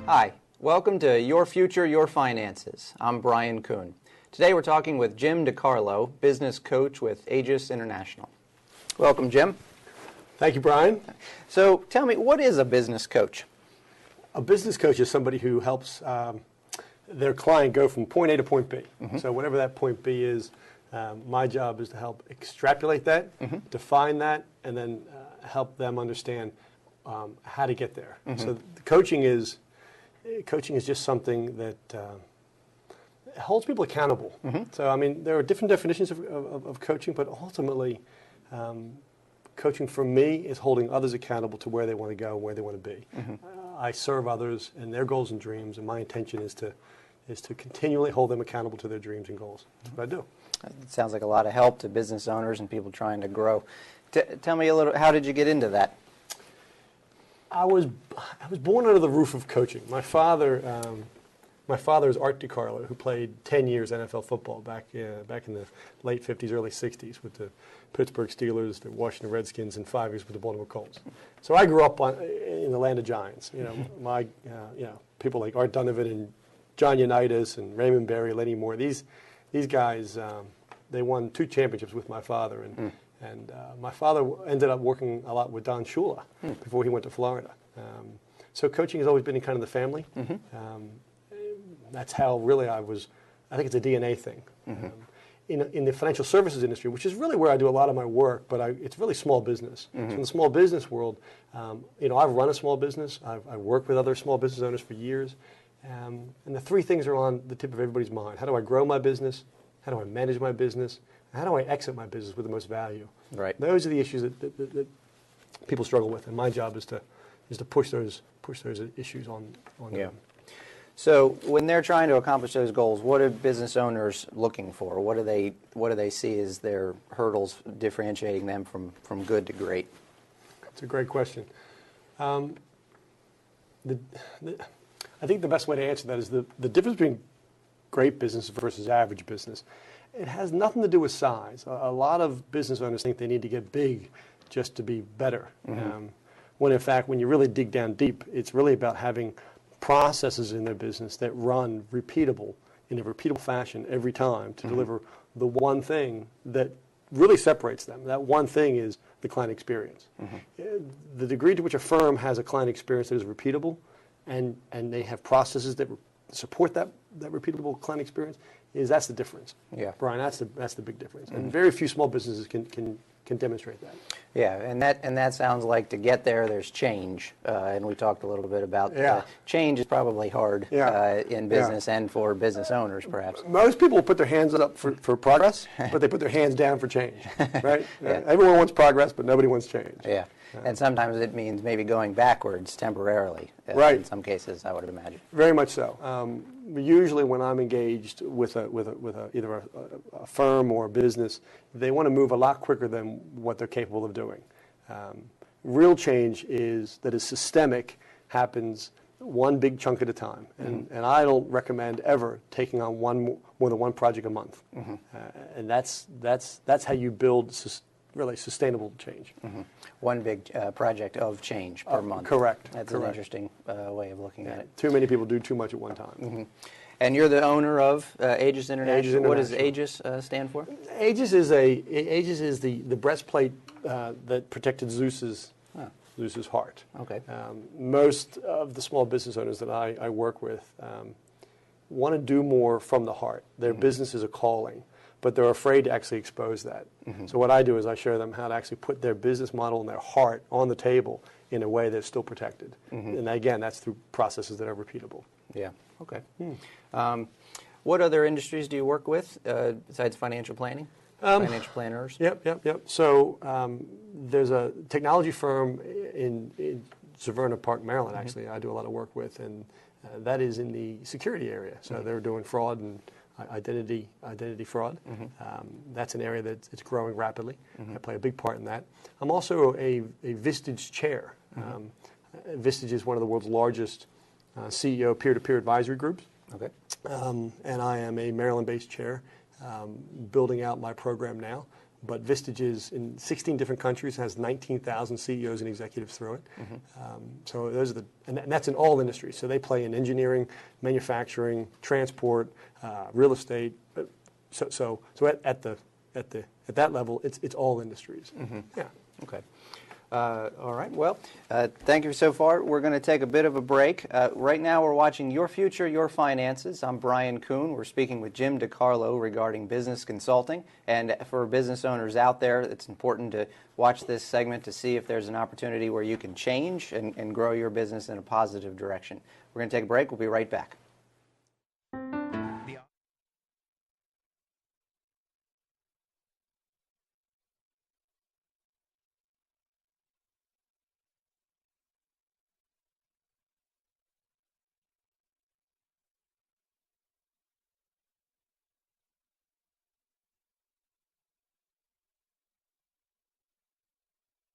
Hi, welcome to Your Future, Your Finances. I'm Brian Kuhn. Today we're talking with Jim DeCarlo, business coach with Aegis International. Welcome, Jim. Thank you, Brian. So tell me, what is a business coach? A business coach is somebody who helps their client go from point A to point B. So whatever that point B is, my job is to help extrapolate that, define that, and then help them understand how to get there. So the coaching is just something that holds people accountable. So I mean, there are different definitions of coaching, but ultimately, coaching for me is holding others accountable to where they want to go and where they want to be. I serve others and their goals and dreams, and my intention is to continually hold them accountable to their dreams and goals. That's what I do. It sounds like a lot of help to business owners and people trying to grow. Tell me a little, how did you get into that? I was born under the roof of coaching. My father is Art DeCarlo, who played 10 years NFL football back in the late 50s, early 60s with the Pittsburgh Steelers, the Washington Redskins, and 5 years with the Baltimore Colts. So I grew up in the land of giants. People like Art Donovan and John Unitas and Raymond Berry, Lenny Moore. These guys, they won 2 championships with my father, and my father ended up working a lot with Don Shula before he went to Florida. So coaching has always been in kind of the family. That's how really I think it's a DNA thing. In the financial services industry, which is really where I do a lot of my work, but it's really small business. So in the small business world, I've run a small business. I've worked with other small business owners for years. And the 3 things are on the tip of everybody's mind. How do I grow my business? How do I manage my business? How do I exit my business with the most value? Right. Those are the issues that people struggle with, and my job is to push those issues on them. So when they're trying to accomplish those goals, what are business owners looking for? What do they see as their hurdles differentiating them from good to great? That's a great question. I think the best way to answer that is the difference between great business versus average business. It has nothing to do with size. A lot of business owners think they need to get big just to be better. When in fact, when you really dig down deep, it's really about having processes in their business that run in a repeatable fashion every time to deliver the one thing that really separates them. That one thing is the client experience. The degree to which a firm has a client experience that is repeatable and they have processes that support that repeatable client experience, that's the difference. Yeah, Brian, that's the big difference. And very few small businesses can demonstrate that. Yeah, and that sounds like to get there's change, and we talked a little bit about change is probably hard in business and for business owners, perhaps. Most people put their hands up for progress, but they put their hands down for change, right? Everyone wants progress, but nobody wants change. Yeah. And sometimes it means maybe going backwards temporarily. Right. In some cases, I would imagine. Very much so. Usually, when I'm engaged with either a firm or a business, they want to move a lot quicker than what they're capable of doing. Real change that is systemic happens one big chunk at a time, and I don't recommend ever taking on more than one project a month. And that's how you build really sustainable change. One big project of change per month. Correct. That's an interesting way of looking at it. Too many people do too much at one time. And you're the owner of Aegis International. What does Aegis stand for? Aegis is the breastplate that protected Zeus's heart. Okay. Most of the small business owners that I work with want to do more from the heart. Their business is a calling, but they're afraid to actually expose that. So what I do is I show them how to actually put their business model and their heart on the table in a way that's still protected. And again, that's through processes that are repeatable. Yeah, okay. What other industries do you work with besides financial planning? Financial planners? Yep. So there's a technology firm in Severna Park, Maryland, actually, I do a lot of work with, and that is in the security area. So they're doing fraud and identity fraud. That's an area that's growing rapidly. I play a big part in that. I'm also a Vistage chair. Vistage is one of the world's largest CEO peer-to-peer advisory groups. Okay. And I am a Maryland-based chair, building out my program now. But Vistage is in 16 different countries, has 19,000 CEOs and executives through it. So those are and that's in all industries. So they play in engineering, manufacturing, transport, real estate. So at that level, it's all industries. Yeah. Okay. All right. Well, thank you so far. We're going to take a bit of a break. Right now, we're watching Your Future, Your Finances. I'm Brian Kuhn. We're speaking with Jim DeCarlo regarding business consulting. And for business owners out there, it's important to watch this segment to see if there's an opportunity where you can change and grow your business in a positive direction. We're going to take a break. We'll be right back.